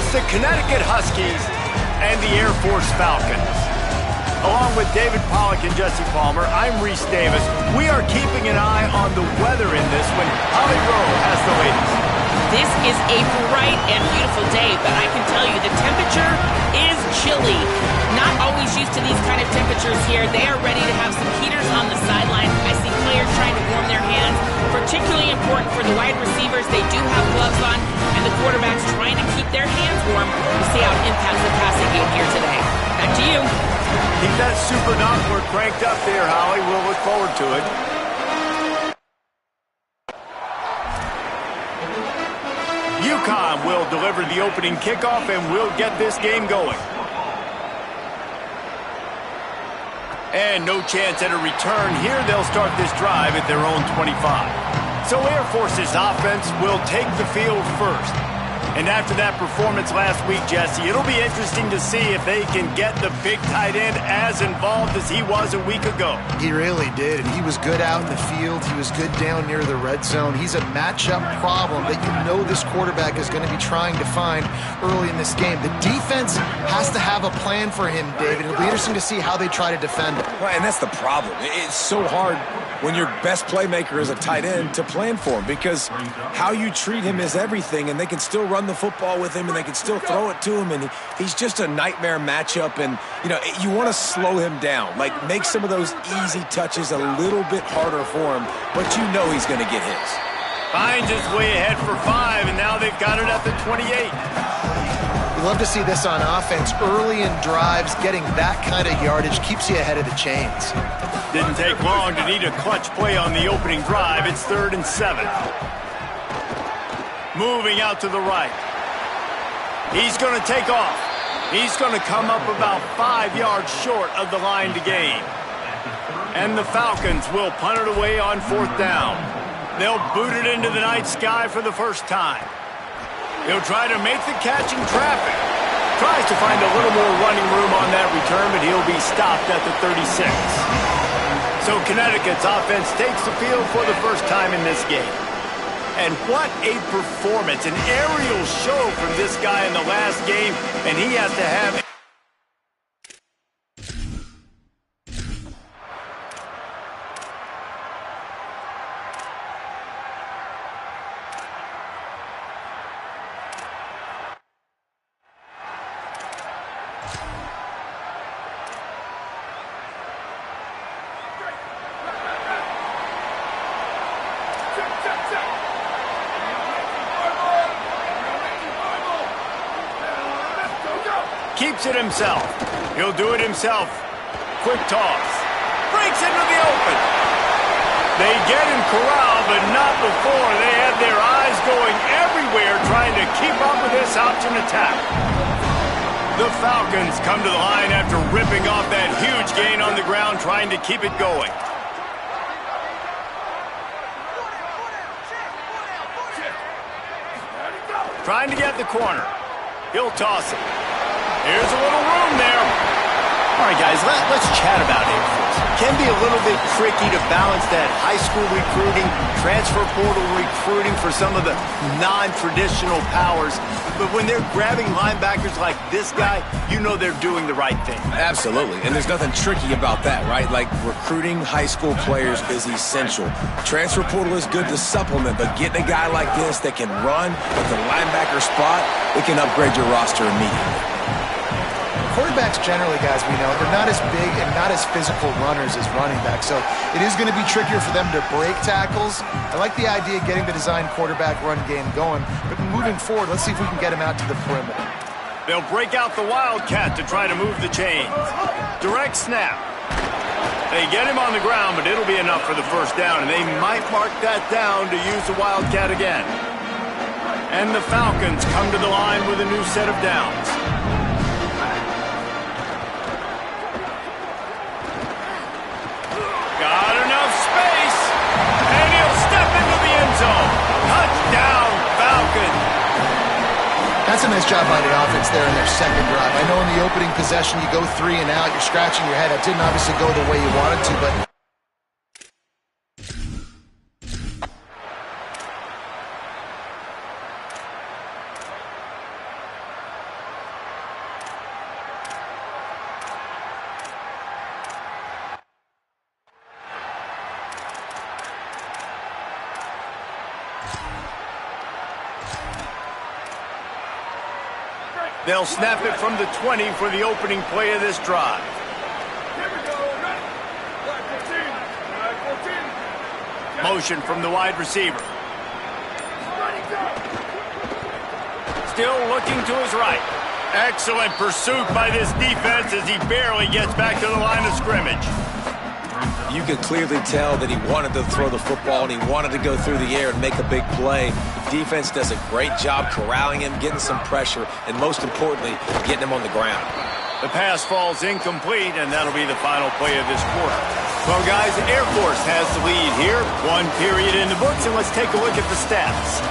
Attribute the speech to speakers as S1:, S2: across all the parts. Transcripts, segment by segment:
S1: the Connecticut Huskies and the Air Force Falcons. Along with David Pollack and Jesse Palmer, I'm Reese Davis. We are keeping an eye on the weather in this one. Holly Rowe has the latest.
S2: This is a bright and beautiful day, but I can tell you the temperature is chilly. Not always used to these kind of temperatures here. They are ready to have some heaters on the sideline. I see players trying to warm their hands. Particularly important for the wide receivers. They do have gloves on, and the quarterbacks trying to keep their hands warm. We'll see how it impacts the passing game here today. Back to you.
S1: Keep that super knockboard cranked up there, Holly. We'll look forward to it. UConn will deliver the opening kickoff, and we'll get this game going. And no chance at a return here. They'll start this drive at their own 25. So Air Force's offense will take the field first. And after that performance last week, Jesse, it'll be interesting to see if they can get the big tight end as involved as he was a week ago.
S3: He really did, and he was good out in the field. He was good down near the red zone. He's a matchup problem that you know this quarterback is going to be trying to find early in this game. The defense has to have a plan for him, David. It'll be interesting to see how they try to defend him.
S4: Right, and that's the problem. It's so hard when your best playmaker is a tight end to plan for him, because how you treat him is everything, and they can still run the football with him, and they can still throw it to him, and he's just a nightmare matchup. And you know, you want to slow him down, like make some of those easy touches a little bit harder for him, but you know he's going to get his.
S1: Finds his way ahead for 5, and now they've got it at the 28.
S3: We love to see this on offense. Early in drives, getting that kind of yardage keeps you ahead of the chains.
S1: Didn't take long to need a clutch play on the opening drive. It's 3rd and 7. Moving out to the right. He's going to take off. He's going to come up about 5 yards short of the line to gain. And the Falcons will punt it away on 4th down. They'll boot it into the night sky for the first time. He'll try to make the catch in traffic. Tries to find a little more running room on that return, but he'll be stopped at the 36. So Connecticut's offense takes the field for the first time in this game. And what a performance, an aerial show from this guy in the last game, and he has to have... Keeps it himself. He'll do it himself. Quick toss. Breaks into the open. They get him corralled, but not before. They had their eyes going everywhere trying to keep up with this option attack. The Falcons come to the line after ripping off that huge gain on the ground, trying to keep it going. Trying to get the corner. He'll toss it. Here's a little room there. All right, guys, let's chat about Air Force. Can be a little bit tricky to balance that high school recruiting, transfer portal recruiting for some of the non-traditional powers. But when they're grabbing linebackers like this guy, you know they're doing the right thing.
S4: Absolutely, and there's nothing tricky about that, right? Like, recruiting high school players is essential. Transfer portal is good to supplement, but getting a guy like this that can run at the linebacker spot, it can upgrade your roster immediately.
S3: Quarterbacks generally, guys, we know, they're not as big and not as physical runners as running backs, so it is going to be trickier for them to break tackles. I like the idea of getting the design quarterback run game going, but moving forward, let's see if we can get him out to the perimeter.
S1: They'll break out the Wildcat to try to move the chains. Direct snap. They get him on the ground, but it'll be enough for the first down, and they might mark that down to use the Wildcat again. And the Falcons come to the line with a new set of downs. Got enough space, and he'll step into the end zone. Touchdown, Falcons.
S3: That's a nice job by the offense there in their second drive. I know in the opening possession you go 3 and out, you're scratching your head. It didn't obviously go the way you wanted to, but...
S1: They'll snap it from the 20 for the opening play of this drive. Motion from the wide receiver. Still looking to his right. Excellent pursuit by this defense as he barely gets back to the line of scrimmage.
S4: You could clearly tell that he wanted to throw the football and he wanted to go through the air and make a big play. Defense does a great job corralling him, getting some pressure, and most importantly, getting him on the ground.
S1: The pass falls incomplete, and that'll be the final play of this quarter. Well, guys, Air Force has the lead here. 1 period in the books, and let's take a look at the stats.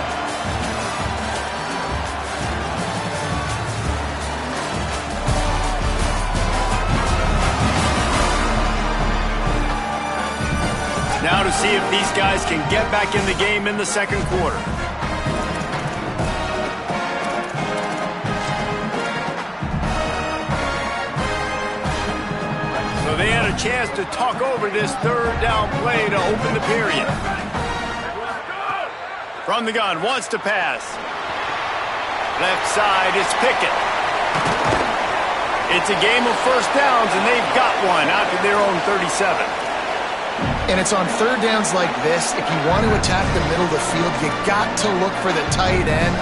S1: Now to see if these guys can get back in the game in the second quarter. So they had a chance to talk over this third down play to open the period. From the gun, wants to pass. Left side is Pickett. It's a game of first downs, and they've got one out to their own 37.
S3: And it's on third downs like this, if you want to attack the middle of the field, you got to look for the tight end.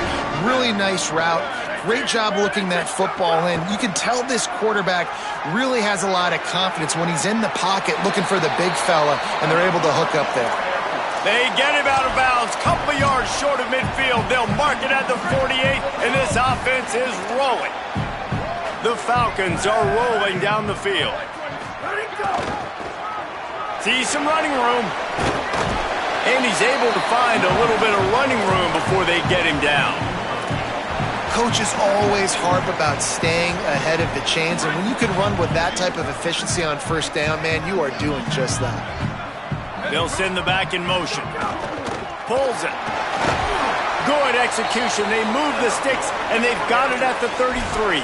S3: Really nice route. Great job looking that football in. You can tell this quarterback really has a lot of confidence when he's in the pocket looking for the big fella, and they're able to hook up there.
S1: They get him out of bounds, couple of yards short of midfield. They'll mark it at the 48, and this offense is rolling. The Falcons are rolling down the field. Sees some running room. And he's able to find a little bit of running room before they get him down.
S3: Coaches always harp about staying ahead of the chains, and when you can run with that type of efficiency on first down, man, you are doing just that.
S1: They'll send the back in motion. Pulls it. Good execution. They move the sticks, and they've got it at the 33.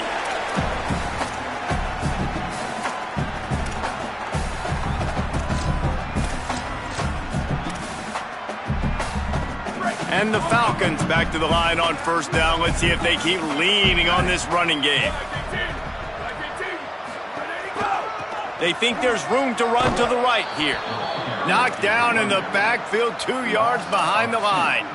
S1: And the Falcons back to the line on first down. Let's see if they keep leaning on this running game. They think there's room to run to the right here. Knocked down in the backfield, 2 yards behind the line.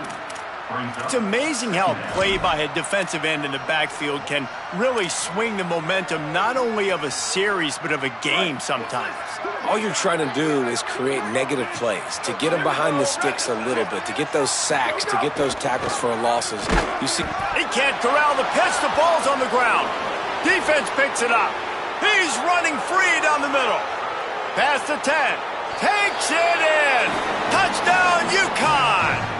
S1: It's amazing how a play by a defensive end in the backfield can really swing the momentum not only of a series but of a game sometimes.
S4: All you're trying to do is create negative plays, to get them behind the sticks a little bit, to get those sacks, to get those tackles for losses. You see,
S1: he can't corral the pitch. The ball's on the ground. Defense picks it up. He's running free down the middle. Past the 10. Takes it in. Touchdown, UConn.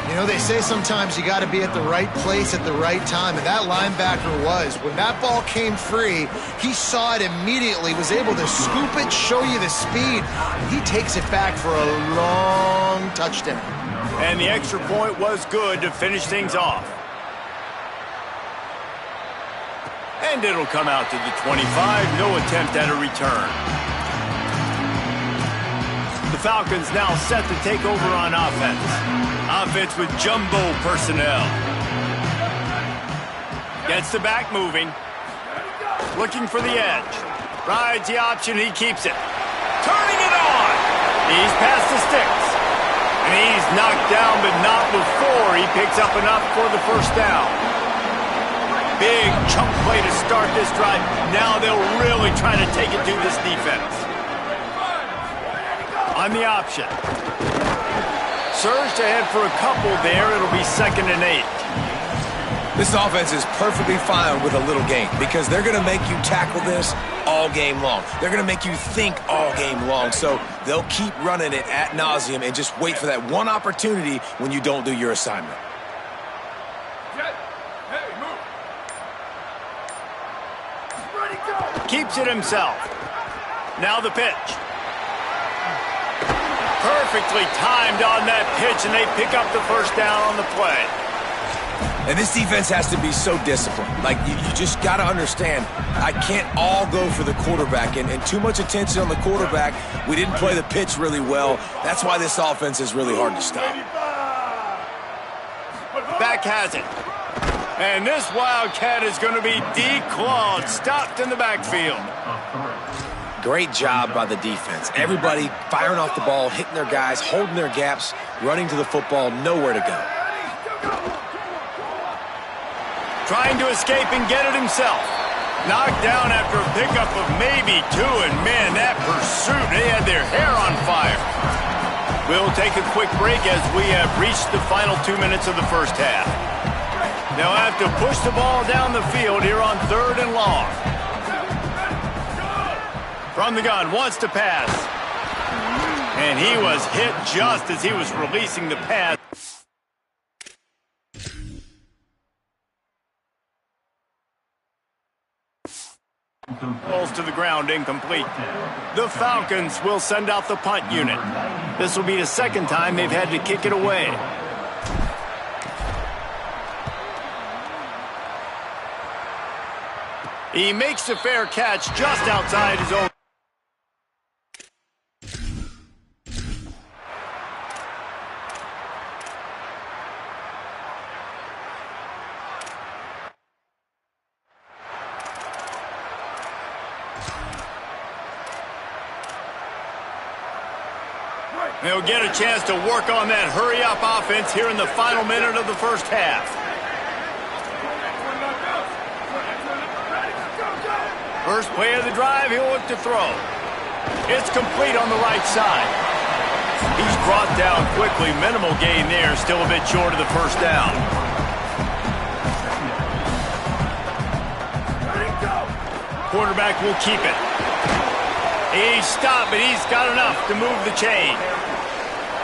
S3: You know, they say sometimes you got to be at the right place at the right time, and that linebacker was. When that ball came free, he saw it immediately, was able to scoop it, show you the speed. He takes it back for a long touchdown.
S1: And the extra point was good to finish things off. And it'll come out to the 25. No attempt at a return. The Falcons now set to take over on offense. Offense with jumbo personnel. Gets the back moving. Looking for the edge. Rides the option, he keeps it. Turning it on. He's past the sticks. And he's knocked down, but not before he picks up enough for the first down. Big chunk play to start this drive. Now they'll really try to take it to this defense. On the option. Surged ahead for a couple there. It'll be 2nd and 8.
S4: this offense is perfectly fine with a little game because they're going to make you tackle this all game long. They're going to make you think all game long. So they'll keep running it ad nauseum and just wait for that one opportunity when you don't do your assignment.
S1: Keeps it himself. Now the pitch. Perfectly timed on that pitch, and they pick up the first down on the play.
S4: And this defense has to be so disciplined. Like, you just got to understand, I can't all go for the quarterback, and too much attention on the quarterback. We didn't play the pitch really well. That's why this offense is really hard to stop.
S1: Back has it. And this Wildcat is going to be declawed, stopped in the backfield.
S4: Great job by the defense. Everybody firing off the ball, hitting their guys, holding their gaps, running to the football, nowhere to go.
S1: Trying to escape and get it himself. Knocked down after a pickup of maybe 2, and man, that pursuit, they had their hair on fire. We'll take a quick break as we have reached the final 2 minutes of the first half. They'll have to push the ball down the field here on 3rd and long. From the gun, wants to pass. And he was hit just as he was releasing the pass. Falls to the ground, incomplete. The Falcons will send out the punt unit. This will be the second time they've had to kick it away. He makes a fair catch just outside his own. They'll get a chance to work on that hurry-up offense here in the final minute of the first half. First play of the drive, he'll look to throw. It's complete on the right side. He's brought down quickly. Minimal gain there, still a bit short of the first down. Quarterback will keep it. He stopped, but he's got enough to move the chain.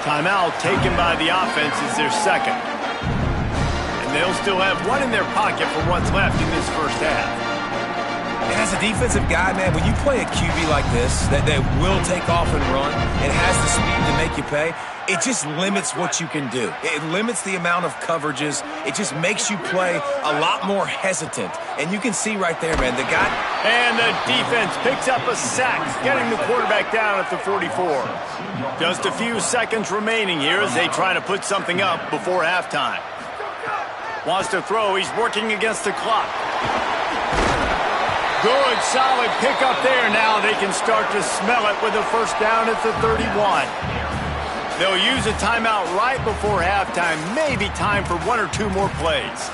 S1: Timeout taken by the offense is their second. And they'll still have one in their pocket for what's left in this first half.
S4: And as a defensive guy, man, when you play a QB like this that will take off and run and has the speed to make you pay, it just limits what you can do. It limits the amount of coverages. It just makes you play a lot more hesitant. And you can see right there, man, the guy...
S1: And the defense picks up a sack, getting the quarterback down at the 44. Just a few seconds remaining here as they try to put something up before halftime. Wants to throw. He's working against the clock. Good, solid pickup there. Now they can start to smell it with a first down at the 31. They'll use a timeout right before halftime. Maybe time for 1 or 2 more plays.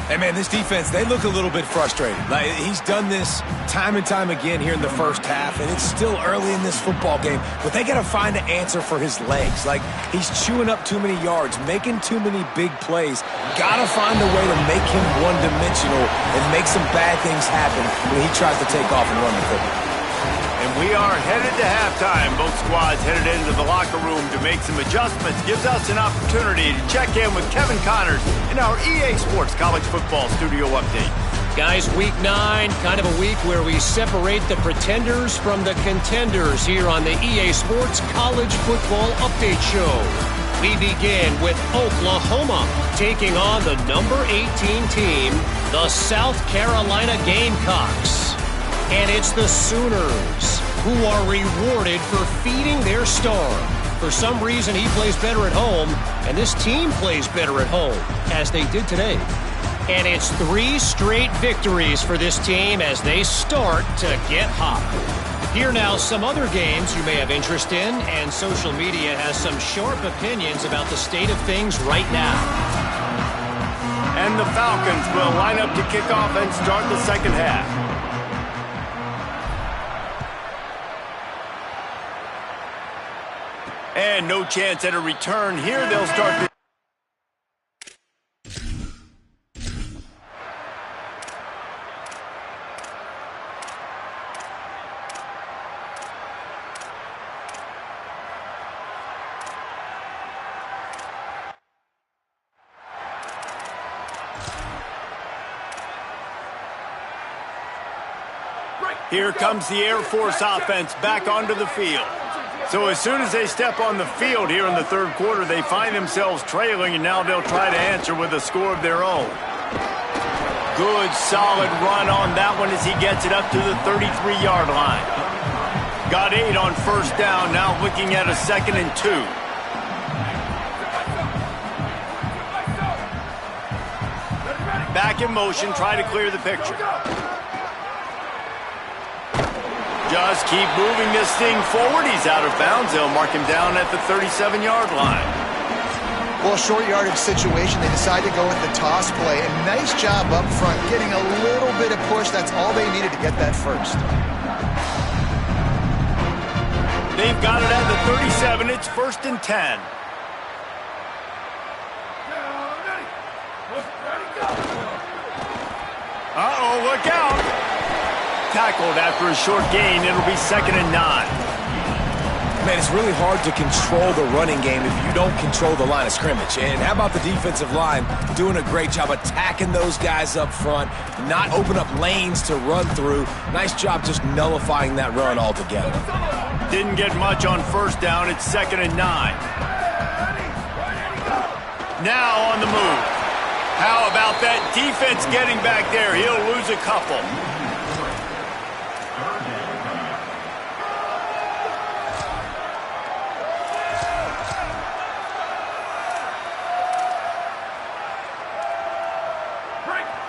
S4: Hey, man, this defense, they look a little bit frustrated. Like, he's done this time and time again here in the first half, and it's still early in this football game, but they got to find an answer for his legs. Like, he's chewing up too many yards, making too many big plays. Got to find a way to make him one-dimensional and make some bad things happen when he tries to take off and run the football.
S1: And we are headed to halftime. Both squads headed into the locker room to make some adjustments. Gives us an opportunity to check in with Kevin Connors in our EA Sports College Football Studio Update.
S5: Guys, week 9, kind of a week where we separate the pretenders from the contenders here on the EA Sports College Football Update Show. We begin with Oklahoma taking on the number 18 team, the South Carolina Gamecocks. And it's the Sooners who are rewarded for feeding their star. For some reason, he plays better at home, and this team plays better at home, as they did today. And it's 3 straight victories for this team as they start to get hot. Here now, some other games you may have interest in, and social media has some sharp opinions about the state of things right now.
S1: And the Falcons will line up to kick off and start the second half. And no chance at a return here. They'll start the... Here comes the Air Force offense back onto the field. So as soon as they step on the field here in the third quarter, they find themselves trailing, and now they'll try to answer with a score of their own. Good, solid run on that one as he gets it up to the 33-yard line. Got 8 on first down, now looking at a 2nd and 2. Back in motion, try to clear the picture. Just keep moving this thing forward. He's out of bounds. They'll mark him down at the 37-yard line.
S3: Well, short yardage situation, they decide to go with the toss play. And nice job up front, getting a little bit of push. That's all they needed to get that first.
S1: They've got it at the 37. It's 1st and 10. Uh-oh, look out. Tackled after a short gain. It'll be 2nd and 9.
S4: Man, it's really hard to control the running game if you don't control the line of scrimmage. And how about the defensive line doing a great job attacking those guys up front, not open up lanes to run through. Nice job just nullifying that run altogether.
S1: Didn't get much on 1st down. It's 2nd and 9. Now on the move. How about that defense getting back there? He'll lose a couple.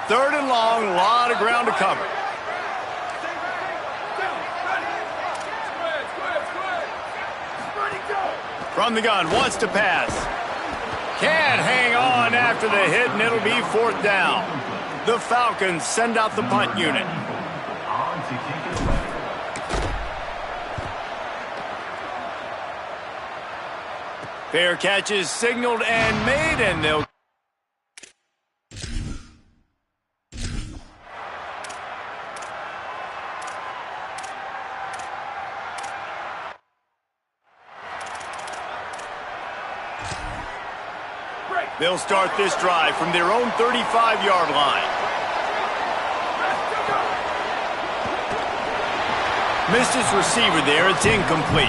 S1: Third and long, a lot of ground to cover. From the gun, wants to pass. Can't hang on after the hit, and it'll be 4th down. The Falcons send out the punt unit. Fair catch is signaled and made, and they'll... They'll start this drive from their own 35-yard line. Missed his receiver there. It's incomplete.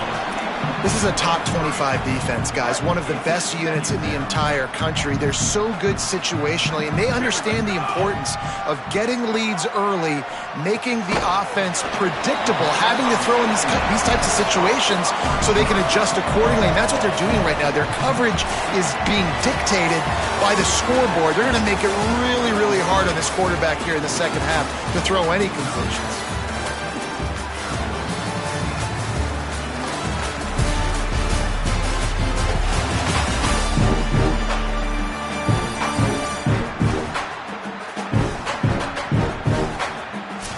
S3: This is a top 25 defense, guys. One of the best units in the entire country. They're so good situationally, and they understand the importance of getting leads early, making the offense predictable, having to throw in these types of situations so they can adjust accordingly. And that's what they're doing right now. Their coverage is being dictated by the scoreboard. They're going to make it really, really hard on this quarterback here in the second half to throw any conclusions.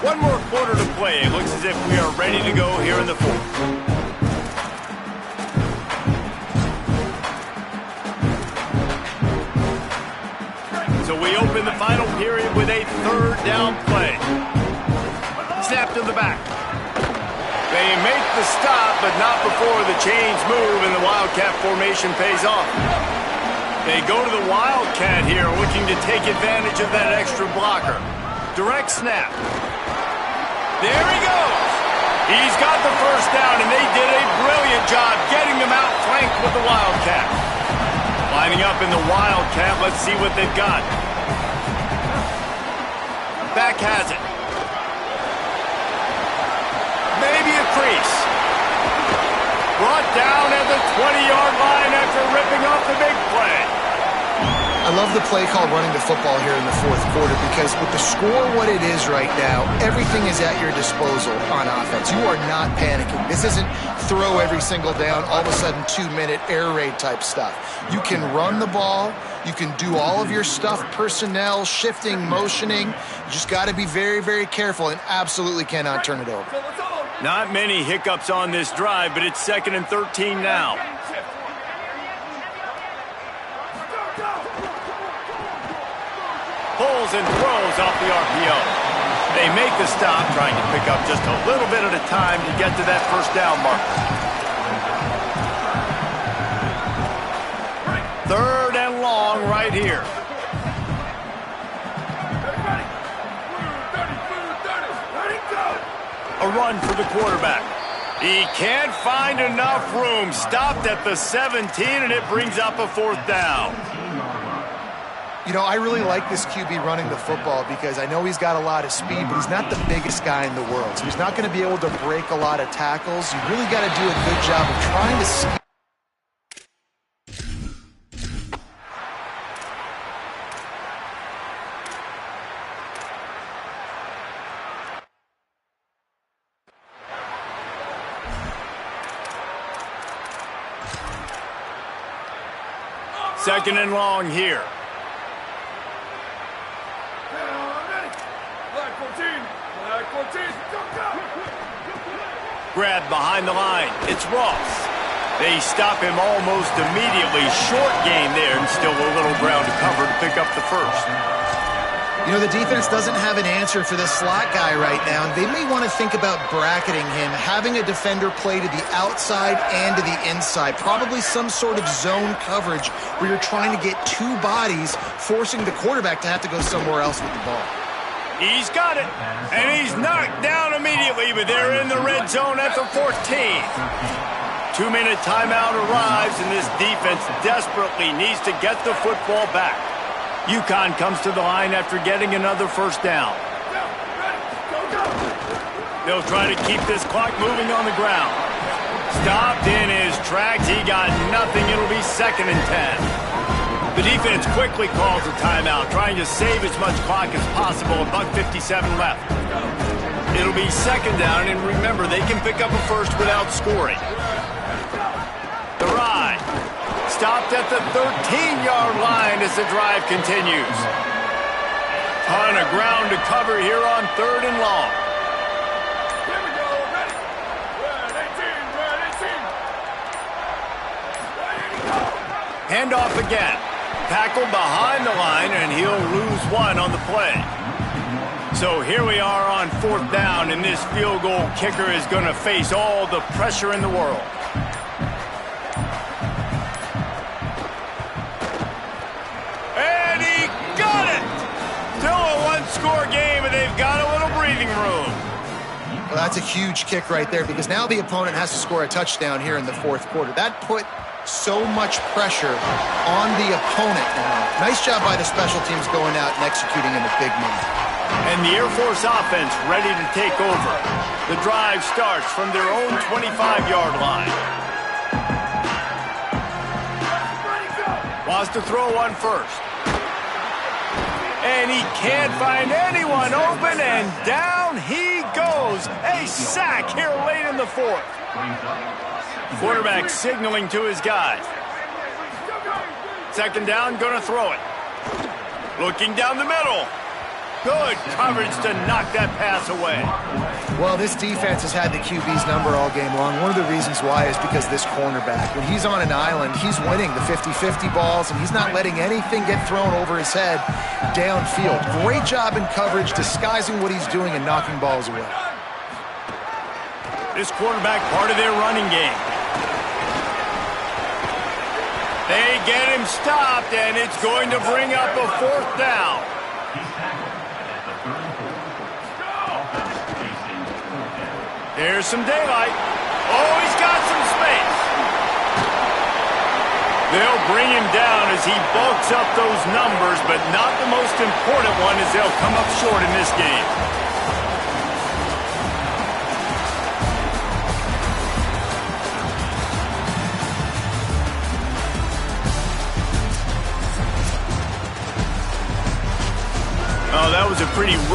S1: One more quarter to play. It looks as if we are ready to go here in the 4th. So we open the final period with a 3rd down play. Snap to the back. They make the stop, but not before the chains move and the Wildcat formation pays off. They go to the Wildcat here, looking to take advantage of that extra blocker. Direct snap. There he goes. He's got the 1st down, and they did a brilliant job getting him out flanked with the Wildcat. Lining up in the Wildcat, let's see what they've got. Back has it. Maybe a crease. Brought down at the 20-yard line after ripping off the big play.
S3: I love the play call running the football here in the 4th quarter because with the score what it is right now, everything is at your disposal on offense. You are not panicking. This isn't throw every single down, all of a sudden 2-minute air raid type stuff. You can run the ball. You can do all of your stuff, personnel, shifting, motioning. You just got to be very, very careful and absolutely cannot turn it over.
S1: Not many hiccups on this drive, but it's 2nd and 13 now. Pulls and throws off the RPO. They make the stop, trying to pick up just a little bit at a time to get to that 1st down marker. 3rd and long right here. A run for the quarterback. He can't find enough room. Stopped at the 17, and it brings up a 4th down.
S3: You know, I really like this QB running the football because I know he's got a lot of speed, but he's not the biggest guy in the world. So he's not going to be able to break a lot of tackles. You really got to do a good job of trying to...
S1: Second and long here. Grab behind the line. It's Ross. They stop him almost immediately. Short gain there, and still a little ground to cover to pick up the first.
S3: You know, the defense doesn't have an answer for this slot guy right now, and they may want to think about bracketing him, having a defender play to the outside and to the inside. Probably some sort of zone coverage where you're trying to get two bodies, forcing the quarterback to have to go somewhere else with the ball.
S1: He's got it, and he's knocked down immediately, but they're in the red zone at the 14. 2-minute timeout arrives, and this defense desperately needs to get the football back. UConn comes to the line after getting another first down. They'll try to keep this clock moving on the ground. Stopped in his tracks. He got nothing. It'll be 2nd and 10. The defense quickly calls a timeout, trying to save as much clock as possible. $1:57 left. It'll be 2nd down, and remember, they can pick up a first without scoring. The ride. Stopped at the 13-yard line as the drive continues. Ton of ground to cover here on 3rd and long.
S6: Here we go. Ready. Red 18.
S1: Handoff again. Tackled behind the line, and he'll lose one on the play. So here we are on 4th down, and this field goal kicker is going to face all the pressure in the world. And he got it! Still a one-score game, and they've got a little breathing room.
S3: Well, that's a huge kick right there, because now the opponent has to score a touchdown here in the 4th quarter. That put so much pressure on the opponent now. Nice job by the special teams going out and executing in a big moment.
S1: And the Air Force offense ready to take over. The drive starts from their own 25-yard line. Wants to throw one first. And he can't find anyone open, and down he goes. A sack here late in the 4th. Quarterback signaling to his guys. 2nd down, gonna throw it. Looking down the middle. Good coverage to knock that pass away.
S3: Well, this defense has had the QB's number all game long. One of the reasons why is because this cornerback, when he's on an island, he's winning the 50-50 balls, and he's not letting anything get thrown over his head downfield. Great job in coverage, disguising what he's doing and knocking balls away.
S1: This quarterback part of their running game. They get him stopped, and it's going to bring up a 4th down. There's some daylight. Oh, he's got some space. They'll bring him down as he bulks up those numbers, but not the most important one, as they'll come up short in this game. Oh, that was a pretty rough